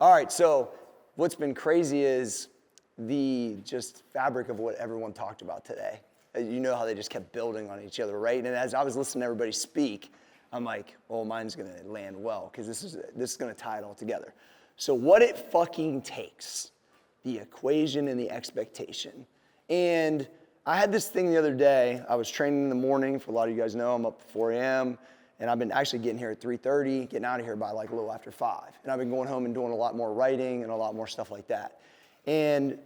All right, so what's been crazy is the just fabric of what everyone talked about today. You know how they just kept building on each other, right? And as I was listening to everybody speak, I'm like, oh, mine's gonna land well, because this is gonna tie it all together. So what it fucking takes, the equation and the expectation. And I had this thing the other day. I was training in the morning. For a lot of you guys know, I'm up at 4 a.m. And I've been actually getting here at 3:30, getting out of here by like a little after 5. And I've been going home and doing a lot more writing and a lot more stuff like that. And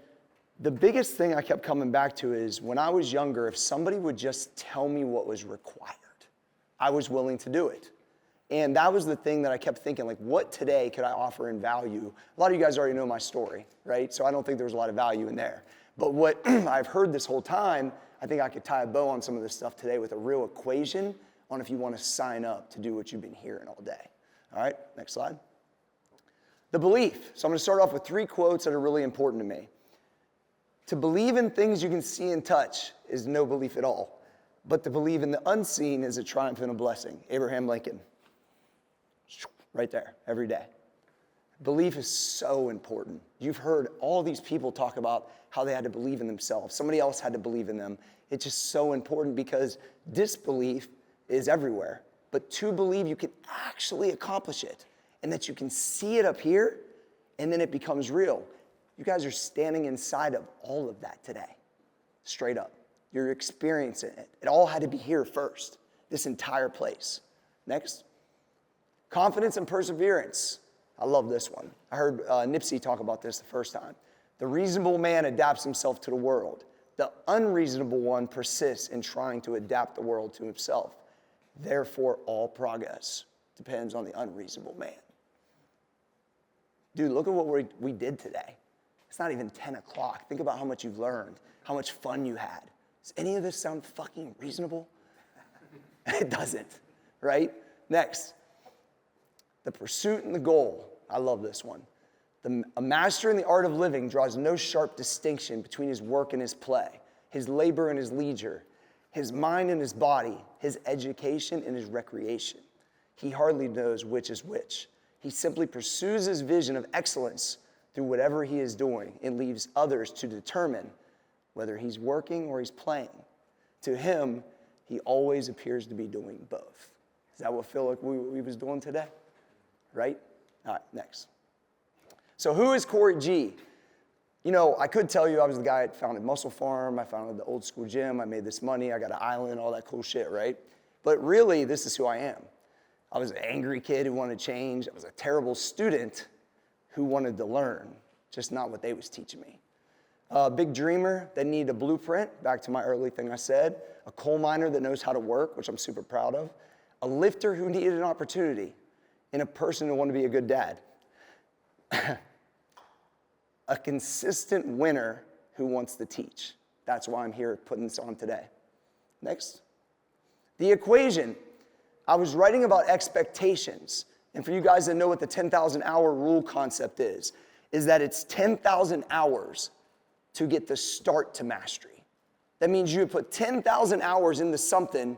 the biggest thing I kept coming back to is when I was younger, if somebody would just tell me what was required, I was willing to do it. And that was the thing that I kept thinking, like, what today could I offer in value? A lot of you guys already know my story, right? So I don't think there was a lot of value in there. But what I've heard this whole time, I think I could tie a bow on some of this stuff today with a real equation on if you want to sign up to do what you've been hearing all day. All right, next slide. The belief. So I'm going to start off with 3 quotes that are really important to me. To believe in things you can see and touch is no belief at all. But to believe in the unseen is a triumph and a blessing. Abraham Lincoln. Right there, every day. Belief is so important. You've heard all these people talk about how they had to believe in themselves. Somebody else had to believe in them. It's just so important because disbelief is everywhere. But to believe you can actually accomplish it and that you can see it up here and then it becomes real. You guys are standing inside of all of that today. Straight up. You're experiencing it. It all had to be here first. This entire place. Next. Confidence and perseverance. I love this one. I heard Nipsey talk about this the first time. The reasonable man adapts himself to the world. The unreasonable one persists in trying to adapt the world to himself. Therefore, all progress depends on the unreasonable man. Dude, look at what we did today. It's not even 10 o'clock. Think about how much you've learned, how much fun you had. Does any of this sound fucking reasonable? It doesn't, right? Next. The pursuit and the goal. I love this one. A master in the art of living draws no sharp distinction between his work and his play, his labor and his leisure, his mind and his body, his education and his recreation. He hardly knows which is which. He simply pursues his vision of excellence through whatever he is doing and leaves others to determine whether he's working or he's playing. To him, he always appears to be doing both. Is that what Phil like we was doing today? Right? All right, next. So who is Cory G? You know, I could tell you I was the guy that founded Muscle Farm, I founded the old school gym, I made this money, I got an island, all that cool shit, right? But really, this is who I am. I was an angry kid who wanted to change. I was a terrible student who wanted to learn, just not what they was teaching me. A big dreamer that needed a blueprint, back to my early thing I said. A coal miner that knows how to work, which I'm super proud of. A lifter who needed an opportunity. And a person who wanted to be a good dad. A consistent winner who wants to teach. That's why I'm here putting this on today. Next. The equation. I was writing about expectations. And for you guys that know what the 10,000 hour rule concept is that it's 10,000 hours to get the start to mastery. That means you would put 10,000 hours into something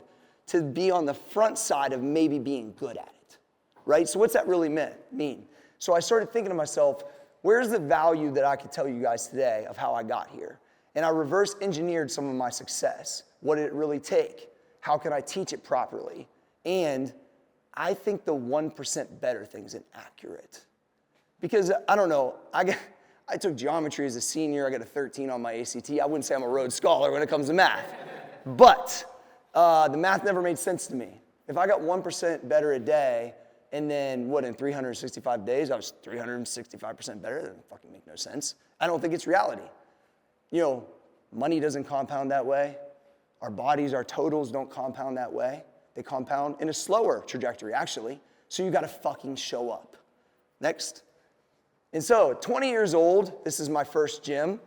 to be on the front side of maybe being good at it. Right? So what's that really mean? So I started thinking to myself, where's the value that I could tell you guys today of how I got here? And I reverse engineered some of my success. What did it really take? How can I teach it properly? And I think the 1% better thing's inaccurate. Because, I don't know, I took geometry as a senior. I got a 13 on my ACT. I wouldn't say I'm a Rhodes Scholar when it comes to math. But the math never made sense to me. If I got 1% better a day, and then, in 365 days, I was 365% better? That doesn't fucking make no sense. I don't think it's reality. You know, money doesn't compound that way. Our bodies, our totals don't compound that way. They compound in a slower trajectory, actually. So you gotta fucking show up. Next. And so, 20 years old, this is my first gym.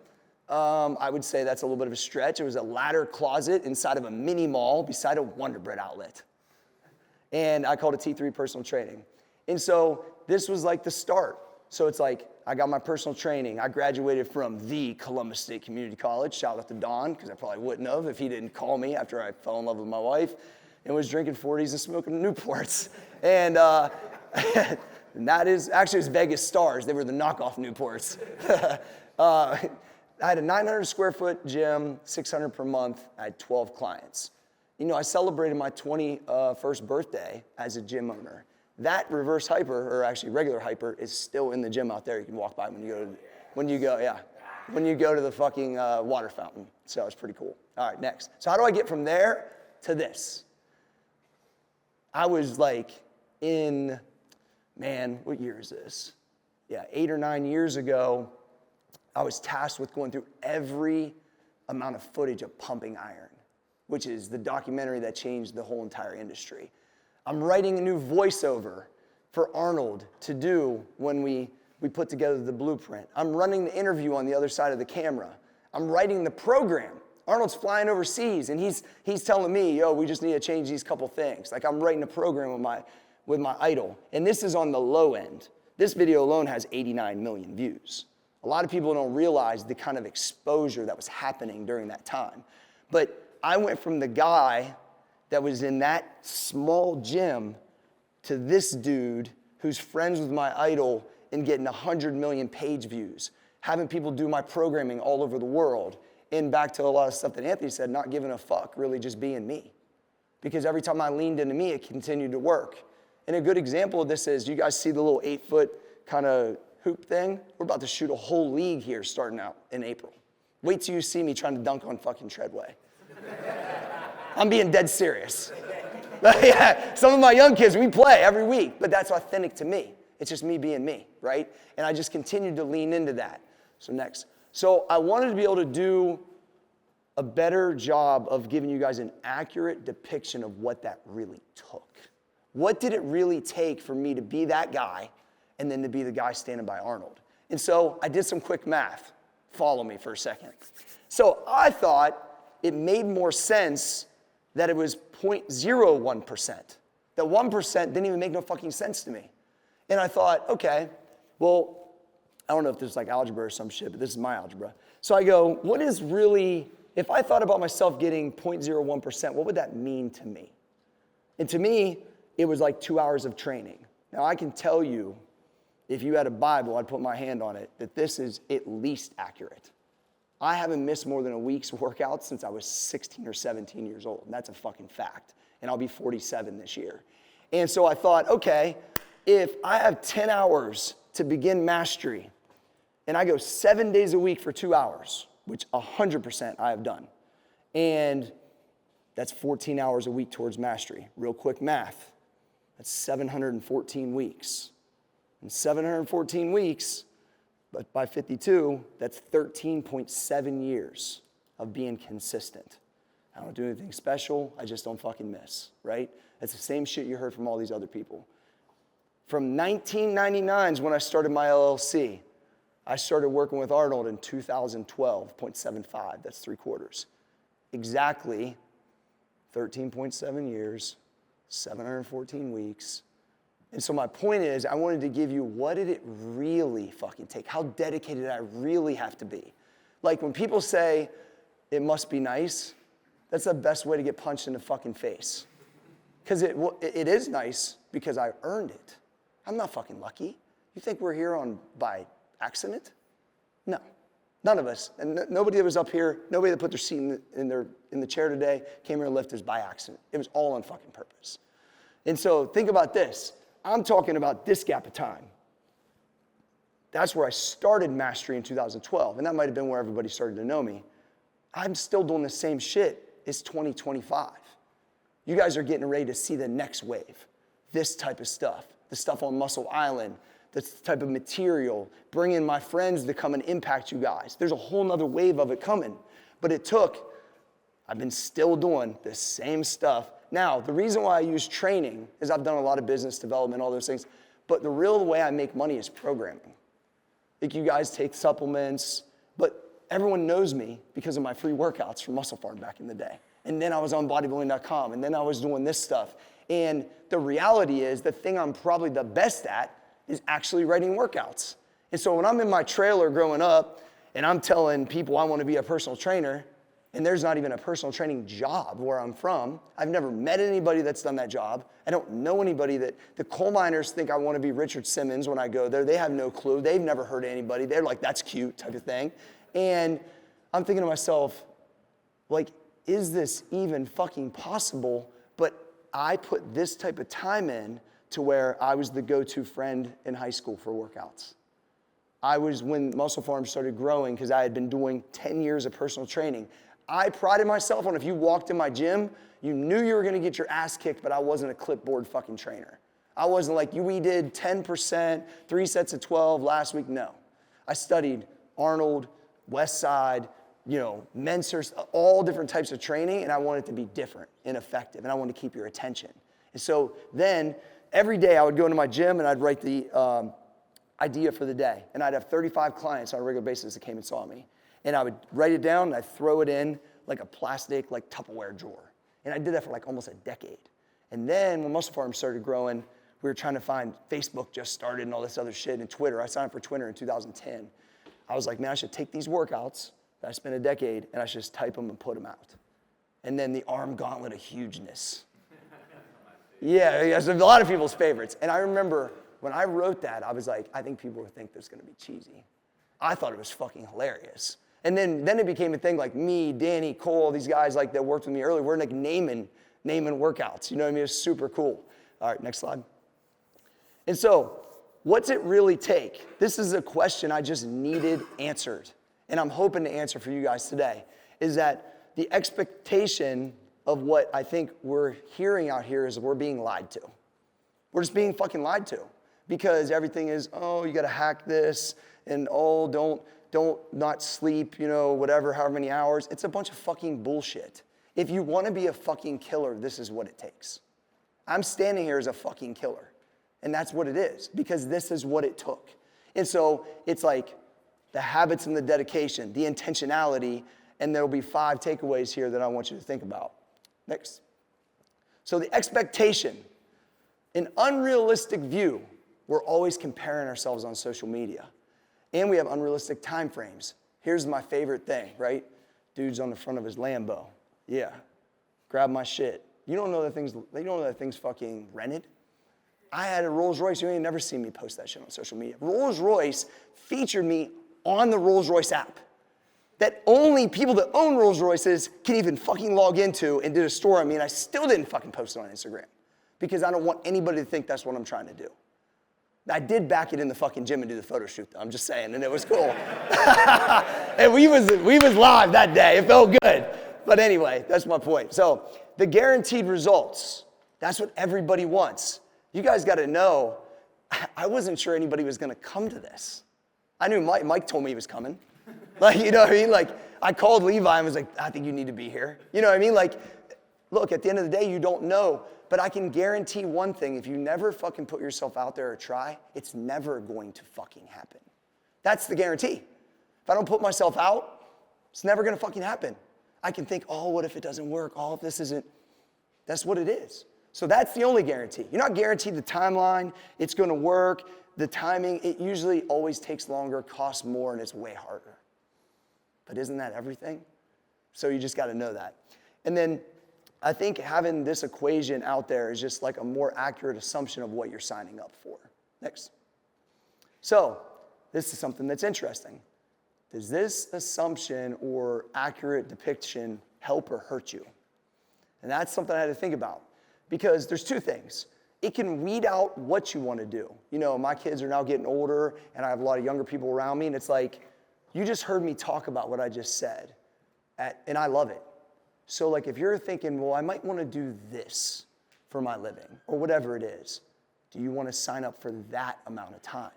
I would say that's a little bit of a stretch. It was a ladder closet inside of a mini mall beside a Wonder Bread outlet. And I called it T3 personal training. And so this was like the start. So it's like, I got my personal training. I graduated from the Columbus State Community College. Shout out to Don, because I probably wouldn't have if he didn't call me after I fell in love with my wife and was drinking 40s and smoking Newports. And And that is, actually it was Vegas Stars. They were the knockoff Newports. I had a 900 square foot gym, 600 per month. I had 12 clients. You know, I celebrated my 21st birthday as a gym owner. That reverse hyper, or actually regular hyper, is still in the gym out there. You can walk by when you go to the fucking water fountain. So it's pretty cool. All right, next. So how do I get from there to this? I was like what year is this? Yeah, 8 or 9 years ago, I was tasked with going through every amount of footage of Pumping Iron, which is the documentary that changed the whole entire industry. I'm writing a new voiceover for Arnold to do when we put together the blueprint. I'm running the interview on the other side of the camera. I'm writing the program. Arnold's flying overseas, and he's telling me, yo, we just need to change these couple things. Like, I'm writing a program with my idol. And this is on the low end. This video alone has 89 million views. A lot of people don't realize the kind of exposure that was happening during that time. But I went from the guy that was in that small gym to this dude who's friends with my idol and getting 100 million page views, having people do my programming all over the world, and back to a lot of stuff that Anthony said, not giving a fuck, really just being me. Because every time I leaned into me, it continued to work. And a good example of this is, you guys see the little 8-foot kind of hoop thing? We're about to shoot a whole league here starting out in April. Wait till you see me trying to dunk on fucking Treadway. I'm being dead serious. Yeah, some of my young kids, we play every week, but that's authentic to me. It's just me being me, right? And I just continued to lean into that. So next. So I wanted to be able to do a better job of giving you guys an accurate depiction of what that really took. What did it really take for me to be that guy and then to be the guy standing by Arnold? And so I did some quick math. Follow me for a second. So I thought it made more sense that it was 0.01%. That 1% didn't even make no fucking sense to me. And I thought, okay, well, I don't know if there's like algebra or some shit, but this is my algebra. So I go, what is really, if I thought about myself getting 0.01%, what would that mean to me? And to me, it was like 2 hours of training. Now I can tell you, if you had a Bible, I'd put my hand on it, that this is at least accurate. I haven't missed more than a week's workout since I was 16 or 17 years old. And that's a fucking fact. And I'll be 47 this year. And so I thought, okay, if I have 10 hours to begin mastery, and I go 7 days a week for 2 hours, which 100% I have done, and that's 14 hours a week towards mastery. Real quick math, that's 714 weeks. And 714 weeks, but by 52, that's 13.7 years of being consistent. I don't do anything special, I just don't fucking miss, right? That's the same shit you heard from all these other people. From 1999 is when I started my LLC. I started working with Arnold in 2012.75, that's 3/4. Exactly 13.7 years, 714 weeks. And so my point is, I wanted to give you, what did it really fucking take? How dedicated did I really have to be? Like when people say, it must be nice, that's the best way to get punched in the fucking face. Because it is nice because I earned it. I'm not fucking lucky. You think we're here by accident? No, none of us. And nobody that was up here, nobody that put their seat in the chair today came here and lifted us by accident. It was all on fucking purpose. And so think about this. I'm talking about this gap of time. That's where I started mastery in 2012, and that might have been where everybody started to know me. I'm still doing the same shit. It's 2025. You guys are getting ready to see the next wave. This type of stuff, the stuff on Muscle Island, this type of material, bringing my friends to come and impact you guys. There's a whole nother wave of it coming, but I've been still doing the same stuff. Now, the reason why I use training is I've done a lot of business development, all those things, but the real way I make money is programming. Like you guys take supplements, but everyone knows me because of my free workouts from Muscle Farm back in the day. And then I was on bodybuilding.com, and then I was doing this stuff. And the reality is, the thing I'm probably the best at is actually writing workouts. And so when I'm in my trailer growing up, and I'm telling people I want to be a personal trainer, And there's not even a personal training job where I'm from. I've never met anybody that's done that job. I don't know anybody the coal miners think I want to be Richard Simmons when I go there. They have no clue. They've never heard of anybody. They're like, that's cute type of thing. And I'm thinking to myself, like, is this even fucking possible? But I put this type of time in to where I was the go-to friend in high school for workouts. I was, when Muscle Farm started growing, because I had been doing 10 years of personal training, I prided myself on if you walked in my gym, you knew you were going to get your ass kicked, but I wasn't a clipboard fucking trainer. I wasn't like, we did 10%, 3 sets of 12 last week. No. I studied Arnold, West Side, Mensers, all different types of training, and I wanted it to be different and effective, and I wanted to keep your attention. And so then every day I would go into my gym and I'd write the idea for the day, and I'd have 35 clients on a regular basis that came and saw me. And I would write it down, and I'd throw it in like a plastic, like Tupperware drawer. And I did that for like almost a decade. And then when Muscle Farm started growing, we were trying to find, Facebook just started and all this other shit, and Twitter. I signed up for Twitter in 2010. I was like, man, I should take these workouts that I spent a decade, and I should just type them and put them out. And then the arm gauntlet of hugeness. Yeah, it's a lot of people's favorites. And I remember when I wrote that, I was like, I think people would think this is going to be cheesy. I thought it was fucking hilarious. And then it became a thing, like me, Danny, Cole, these guys like that worked with me earlier, we're like naming workouts. You know what I mean? It's super cool. All right, next slide. And so, what's it really take? This is a question I just needed answered. And I'm hoping to answer for you guys today, is that the expectation of what I think we're hearing out here is we're being lied to. We're just being fucking lied to. Because everything is, you gotta hack this, and don't not sleep, whatever, however many hours. It's a bunch of fucking bullshit. If you want to be a fucking killer, this is what it takes. I'm standing here as a fucking killer. And that's what it is, because this is what it took. And so it's like the habits and the dedication, the intentionality, and there'll be 5 takeaways here that I want you to think about. Next. So the expectation, an unrealistic view. We're always comparing ourselves on social media. And we have unrealistic time frames. Here's my favorite thing, right? Dude's on the front of his Lambo. Yeah. Grab my shit. You don't know that thing's fucking rented? I had a Rolls Royce. You ain't never seen me post that shit on social media. Rolls Royce featured me on the Rolls Royce app that only people that own Rolls Royces can even fucking log into, and did a story on me, and I still didn't fucking post it on Instagram because I don't want anybody to think that's what I'm trying to do. I did back it in the fucking gym and do the photo shoot, though. I'm just saying, and it was cool. And we was live that day. It felt good. But anyway, that's my point. So the guaranteed results, that's what everybody wants. You guys got to know, I wasn't sure anybody was going to come to this. I knew Mike told me he was coming. Like, you know what I mean? Like, I called Levi and was like, I think you need to be here. You know what I mean? Like, look, at the end of the day, you don't know. But I can guarantee one thing, if you never fucking put yourself out there or try, it's never going to fucking happen. That's the guarantee. If I don't put myself out, it's never gonna fucking happen. I can think, what if it doesn't work? If this isn't, that's what it is. So that's the only guarantee. You're not guaranteed the timeline, it's gonna work, the timing, it usually always takes longer, costs more, and it's way harder. But isn't that everything? So you just gotta know that. And then I think having this equation out there is just like a more accurate assumption of what you're signing up for. Next. So this is something that's interesting. Does this assumption or accurate depiction help or hurt you? And that's something I had to think about, because there's 2 things. It can weed out what you want to do. My kids are now getting older, and I have a lot of younger people around me, and it's like, you just heard me talk about what I just said, and I love it. So like if you're thinking, I might want to do this for my living or whatever it is, do you want to sign up for that amount of time?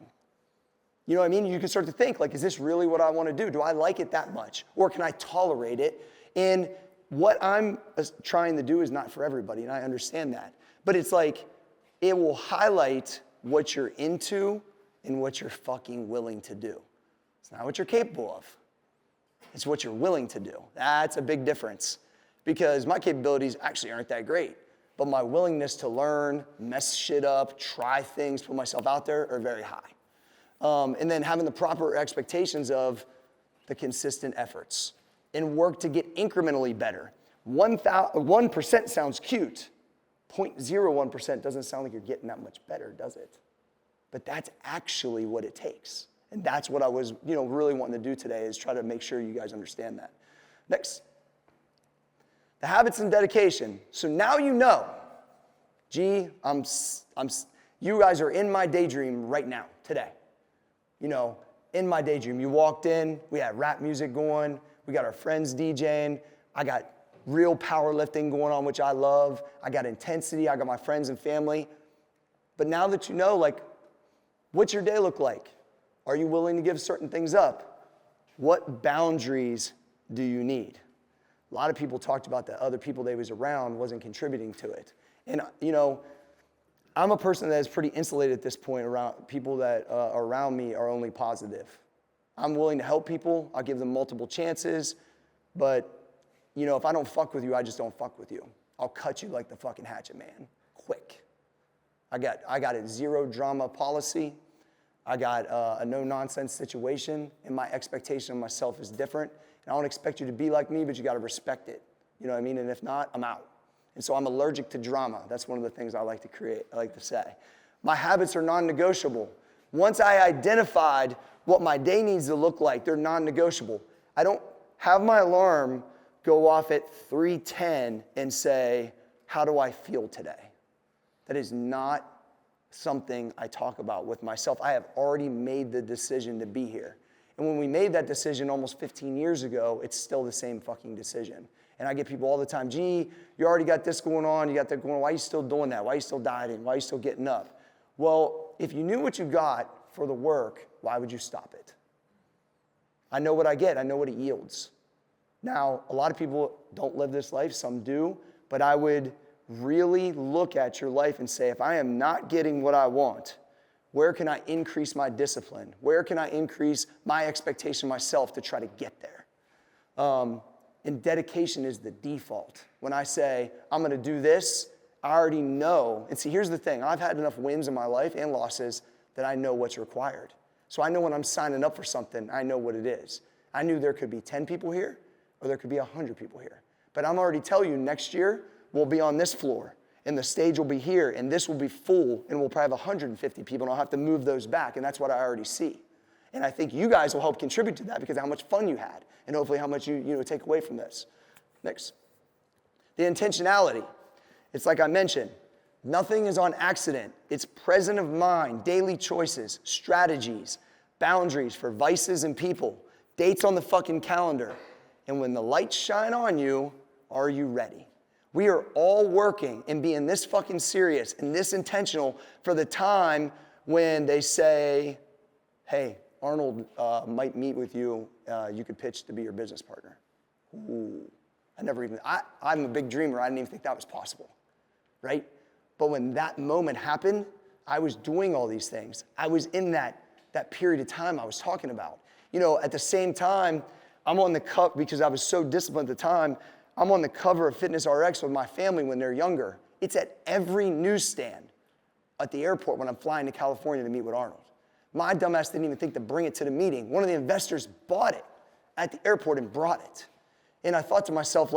You know what I mean? You can start to think like, is this really what I want to do? Do I like it that much? Or can I tolerate it? And what I'm trying to do is not for everybody, and I understand that. But it's like, it will highlight what you're into and what you're fucking willing to do. It's not what you're capable of. It's what you're willing to do. That's a big difference. Because my capabilities actually aren't that great. But my willingness to learn, mess shit up, try things, put myself out there are very high. And then having the proper expectations of the consistent efforts. and work to get incrementally better. 1% sounds cute. 0.01% doesn't sound like you're getting that much better, does it? But that's actually what it takes. And that's what I was, really wanting to do today, is try to make sure you guys understand that. Next. The habits and dedication. So now you know, you guys are in my daydream right now, today. In my daydream. You walked in, we had rap music going, we got our friends DJing, I got real powerlifting going on, which I love, I got intensity, I got my friends and family. But now that you know, what's your day look like? Are you willing to give certain things up? What boundaries do you need? A lot of people talked about that other people they was around wasn't contributing to it. And, I'm a person that is pretty insulated at this point around people that are around me are only positive. I'm willing to help people. I'll give them multiple chances. But, if I don't fuck with you, I just don't fuck with you. I'll cut you like the fucking hatchet man, quick. I got a zero drama policy. I got a no-nonsense situation, and my expectation of myself is different. And I don't expect you to be like me, but you got to respect it. You know what I mean? And if not, I'm out. And so I'm allergic to drama. That's one of the things I like to say. My habits are non-negotiable. Once I identified what my day needs to look like, they're non-negotiable. I don't have my alarm go off at 3:10 and say, how do I feel today? That is not something I talk about with myself. I have already made the decision to be here. And when we made that decision almost 15 years ago, it's still the same fucking decision. And I get people all the time, gee, you already got this going on, you got that going on, why are you still doing that? Why are you still dieting? Why are you still getting up? Well, if you knew what you got for the work, why would you stop it? I know what I get, I know what it yields. Now, a lot of people don't live this life, some do, but I would really look at your life and say, if I am not getting what I want, where can I increase my discipline? Where can I increase my expectation of myself to try to get there? And dedication is the default. When I say, I'm going to do this, I already know. And see, here's the thing. I've had enough wins in my life and losses that I know what's required. So I know when I'm signing up for something, I know what it is. I knew there could be 10 people here or there could be 100 people here. But I'm already telling you, next year, we'll be on this floor, and the stage will be here, and this will be full, and we'll probably have 150 people, and I'll have to move those back, and that's what I already see. And I think you guys will help contribute to that because of how much fun you had, and hopefully how much you take away from this. Next. The intentionality. It's like I mentioned, nothing is on accident. It's present of mind, daily choices, strategies, boundaries for vices and people, dates on the fucking calendar. And when the lights shine on you, are you ready? We are all working and being this fucking serious and this intentional for the time when they say, hey, Arnold might meet with you. You could pitch to be your business partner. Ooh, I'm a big dreamer. I didn't even think that was possible, right? But when that moment happened, I was doing all these things. I was in that period of time I was talking about. At the same time, I'm on the cup because I was so disciplined at the time. I'm on the cover of Fitness RX with my family when they're younger. It's at every newsstand at the airport when I'm flying to California to meet with Arnold. My dumbass didn't even think to bring it to the meeting. One of the investors bought it at the airport and brought it. And I thought to myself,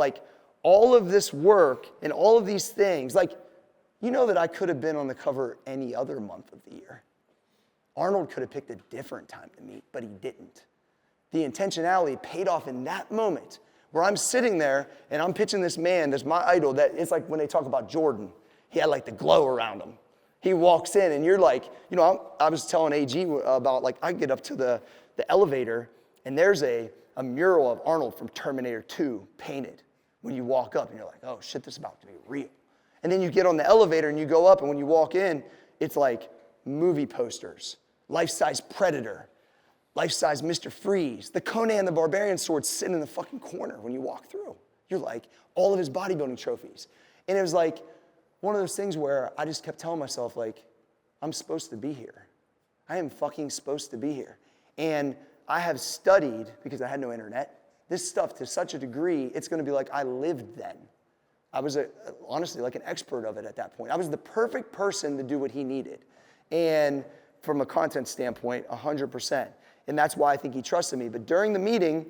all of this work and all of these things, that I could have been on the cover any other month of the year. Arnold could have picked a different time to meet, but he didn't. The intentionality paid off in that moment where I'm sitting there and I'm pitching this man that's my idol, that it's like when they talk about Jordan, he had the glow around him. He walks in and you're I was telling AG about I get up to the elevator and there's a mural of Arnold from Terminator 2 painted when you walk up and you're like, oh shit, this is about to be real. And then you get on the elevator and you go up and when you walk in, it's like movie posters, life-size Predator, life-size Mr. Freeze, the Conan the Barbarian sword sitting in the fucking corner when you walk through. You're all of his bodybuilding trophies. And it was one of those things where I just kept telling myself, I'm supposed to be here. I am fucking supposed to be here. And I have studied, because I had no internet, this stuff to such a degree, it's going to be I lived then. I was honestly an expert of it at that point. I was the perfect person to do what he needed. And from a content standpoint, 100%. And that's why I think he trusted me. But during the meeting,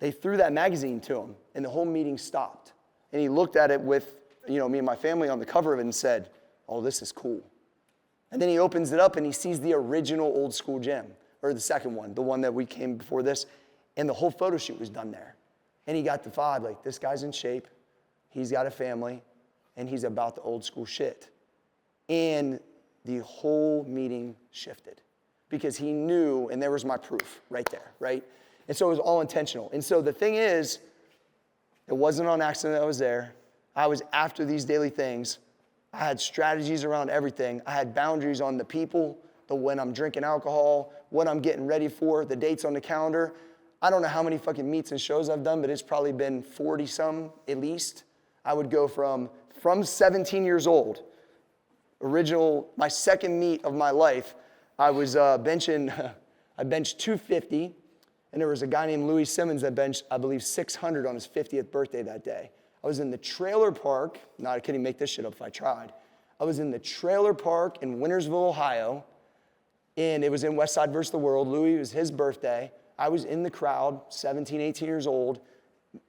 They threw that magazine to him, and the whole meeting stopped. And he looked at it with, me and my family on the cover of it and said, oh, this is cool. And then he opens it up and he sees the original old school gym, or the second one, the one that we came before this, and the whole photo shoot was done there. And he got the vibe, like, this guy's in shape, he's got a family, and he's about the old school shit. And the whole meeting shifted because he knew, and there was my proof right there, right? And so it was all intentional. And so the thing is, it wasn't on accident that I was there. I was after these daily things. I had strategies around everything. I had boundaries on the people, the when I'm drinking alcohol, what I'm getting ready for, the dates on the calendar. I don't know how many fucking meets and shows I've done, but it's probably been 40-some at least. I would go from 17 years old, my second meet of my life, I was benching, I benched 250, and there was a guy named Louis Simmons that benched, I believe, 600 on his 50th birthday that day. I was in the trailer park, I couldn't make this shit up if I tried. I was in the trailer park in Wintersville, Ohio, and it was in West Side versus the World. Louis, it was his birthday. I was in the crowd, 17, 18 years old,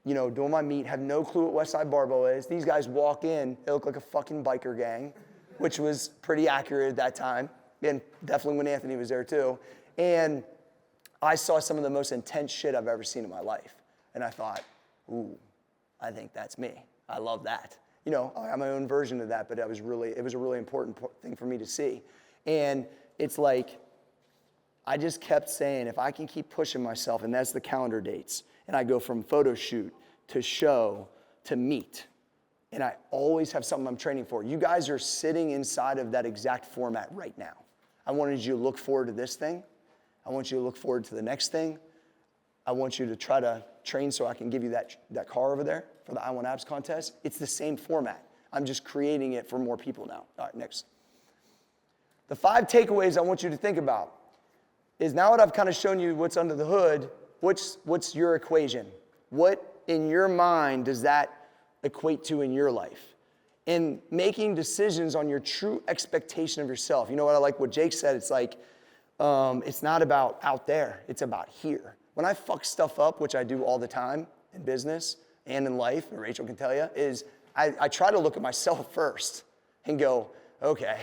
doing my meet, have no clue what West Side Barbell is. These guys walk in, they look like a fucking biker gang, which was pretty accurate at that time, and definitely when Anthony was there too. And I saw some of the most intense shit I've ever seen in my life. And I thought, ooh, I think that's me. I love that. I have my own version of that, but it was a really important thing for me to see. And it's like, I just kept saying, if I can keep pushing myself, and that's the calendar dates, and I go from photo shoot to show to meet, and I always have something I'm training for. You guys are sitting inside of that exact format right now. I wanted you to look forward to this thing. I want you to look forward to the next thing. I want you to try to train so I can give you that car over there for the I Want Abs contest. It's the same format. I'm just creating it for more people now. All right, next. The 5 takeaways I want you to think about is, now that I've kind of shown you what's under the hood, what's your equation? What in your mind does that equate to in your life? And making decisions on your true expectation of yourself. You know what, I like what Jake said. It's like, it's not about out there, it's about here. When I fuck stuff up, which I do all the time in business and in life, and Rachel can tell you, is I try to look at myself first and go, okay,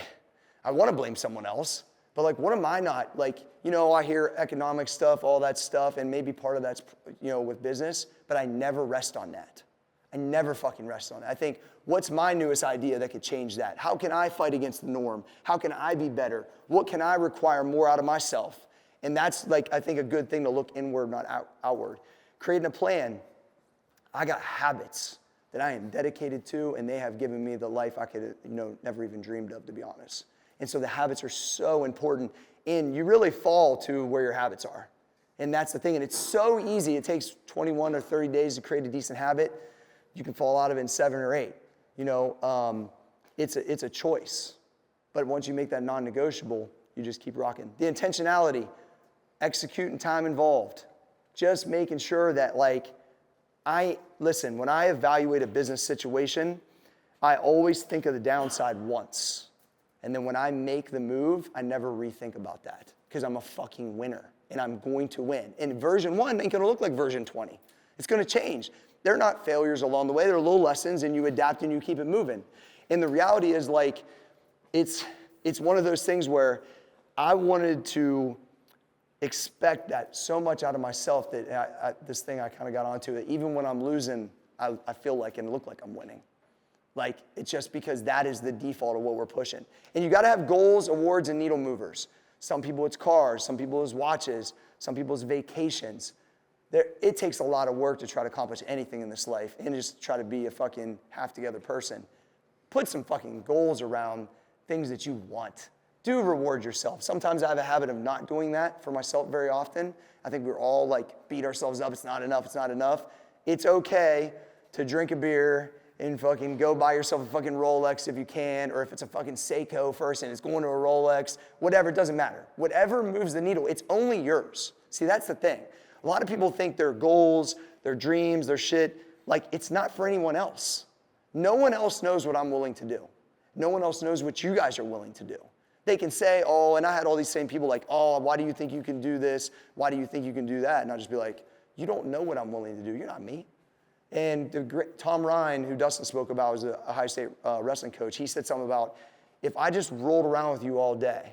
I want to blame someone else, but like, what am I not? Like, I hear economic stuff, all that stuff, and maybe part of that's, with business, but I never rest on that. I never fucking rest on it. I think, what's my newest idea that could change that? How can I fight against the norm? How can I be better? What can I require more out of myself? And that's, like, I think, a good thing to look inward, not outward. Creating a plan. I got habits that I am dedicated to, and they have given me the life I could, never even dreamed of, to be honest. And so the habits are so important, and you really fall to where your habits are. And that's the thing, and it's so easy. It takes 21 or 30 days to create a decent habit. You can fall out of it in 7 or 8. It's a choice. But once you make that non-negotiable, you just keep rocking. The intentionality, execute and time involved. Just making sure that, when I evaluate a business situation, I always think of the downside once. And then when I make the move, I never rethink about that, because I'm a fucking winner and I'm going to win. And version 1 ain't gonna look like version 20. It's gonna change. They're not failures along the way. They're little lessons, and you adapt and you keep it moving. And the reality is, it's one of those things where I wanted to expect that so much out of myself that this thing I kind of got onto, that even when I'm losing, I feel like and look like I'm winning. It's just because that is the default of what we're pushing. And you got to have goals, awards, and needle movers. Some people it's cars, some people it's watches, some people it's vacations. It takes a lot of work to try to accomplish anything in this life and just try to be a fucking half-together person. Put some fucking goals around things that you want. Do reward yourself. Sometimes I have a habit of not doing that for myself very often. I think we're all beat ourselves up. It's not enough. It's not enough. It's okay to drink a beer and fucking go buy yourself a fucking Rolex if you can, or if it's a fucking Seiko first and it's going to a Rolex, whatever, it doesn't matter. Whatever moves the needle, it's only yours. See, that's the thing. A lot of people think their goals, their dreams, their shit, it's not for anyone else. No one else knows what I'm willing to do. No one else knows what you guys are willing to do. They can say, oh, and I had all these same people oh, why do you think you can do this? Why do you think you can do that? And I'll just be like, You don't know what I'm willing to do. You're not me. And the great Tom Ryan, who Dustin spoke about, was a high state wrestling coach. He said something about, if I just rolled around with you all day,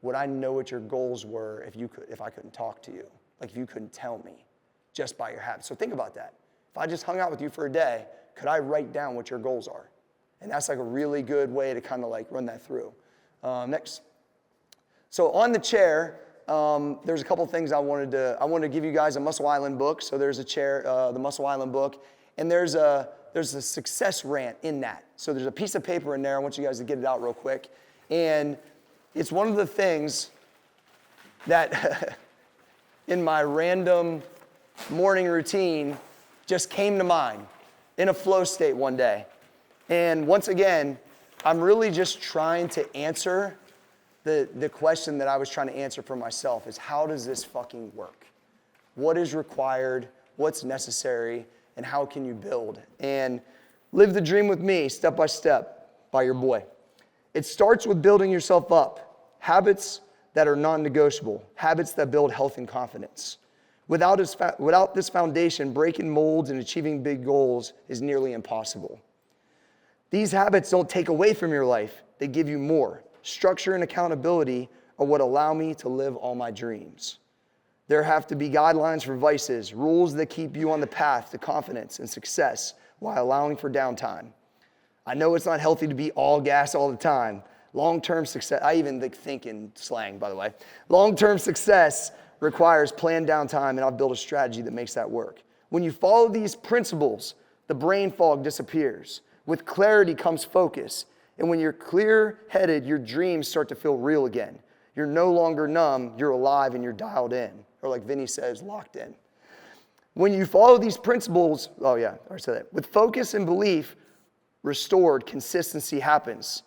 would I know what your goals were if I couldn't talk to you? Like if you couldn't tell me just by your habits. So think about that. If I just hung out with you for a day, could I write down what your goals are? And that's like a really good way to kind of like run that through. Next. So on the chair, there's a couple things I wanted to give you guys a Muscle Island book. So there's a chair, the Muscle Island book, and there's a success rant in that. So there's a piece of paper in there. I want you guys to get it out real quick. And it's one of the things that in my random morning routine just came to mind in a flow state one day. And once again, I'm really just trying to answer the question that I was trying to answer for myself is, how does this fucking work? What is required? What's necessary? And how can you build? And live the dream with me, step by step, by your boy. It starts with building yourself up. Habits that are non-negotiable. Habits that build health and confidence. Without this foundation, breaking molds and achieving big goals is nearly impossible. These habits don't take away from your life. They give you more. Structure and accountability are what allow me to live all my dreams. There have to be guidelines for vices, rules that keep you on the path to confidence and success while allowing for downtime. I know it's not healthy to be all gas all the time. Long-term success, I even think in slang, by the way. Long-term success requires planned downtime, and I've built a strategy that makes that work. When you follow these principles, the brain fog disappears. With clarity comes focus. And when you're clear-headed, your dreams start to feel real again. You're no longer numb, you're alive and you're dialed in. Or like Vinny says, locked in. When you follow these principles, with focus and belief restored, consistency happens.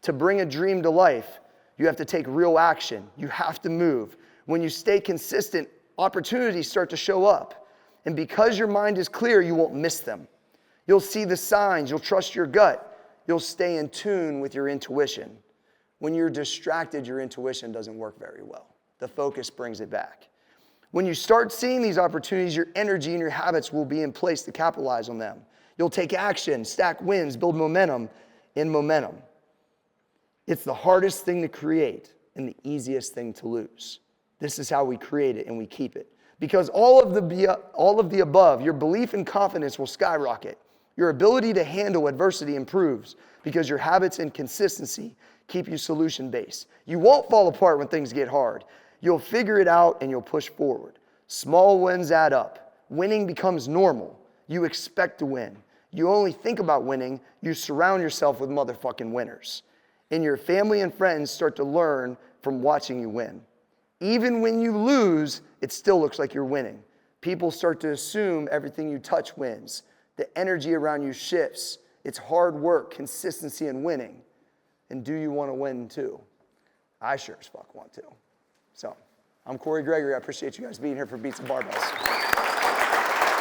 To bring a dream to life, you have to take real action. You have to move. When you stay consistent, opportunities start to show up. And because your mind is clear, you won't miss them. You'll see the signs, you'll trust your gut. You'll stay in tune with your intuition. When you're distracted, your intuition doesn't work very well. The focus brings it back. When you start seeing these opportunities, your energy and your habits will be in place to capitalize on them. You'll take action, stack wins, build momentum in momentum. It's the hardest thing to create and the easiest thing to lose. This is how we create it and we keep it. Because all of the above, your belief and confidence will skyrocket. Your ability to handle adversity improves because your habits and consistency keep you solution-based. You won't fall apart when things get hard. You'll figure it out and you'll push forward. Small wins add up. Winning becomes normal. You expect to win. You only think about winning. You surround yourself with motherfucking winners. And your family and friends start to learn from watching you win. Even when you lose, it still looks like you're winning. People start to assume everything you touch wins. The energy around you shifts. It's hard work, consistency, and winning. And do you want to win too? I sure as fuck want to. So, I'm Cory Gregory. I appreciate you guys being here for Beats and Barbells.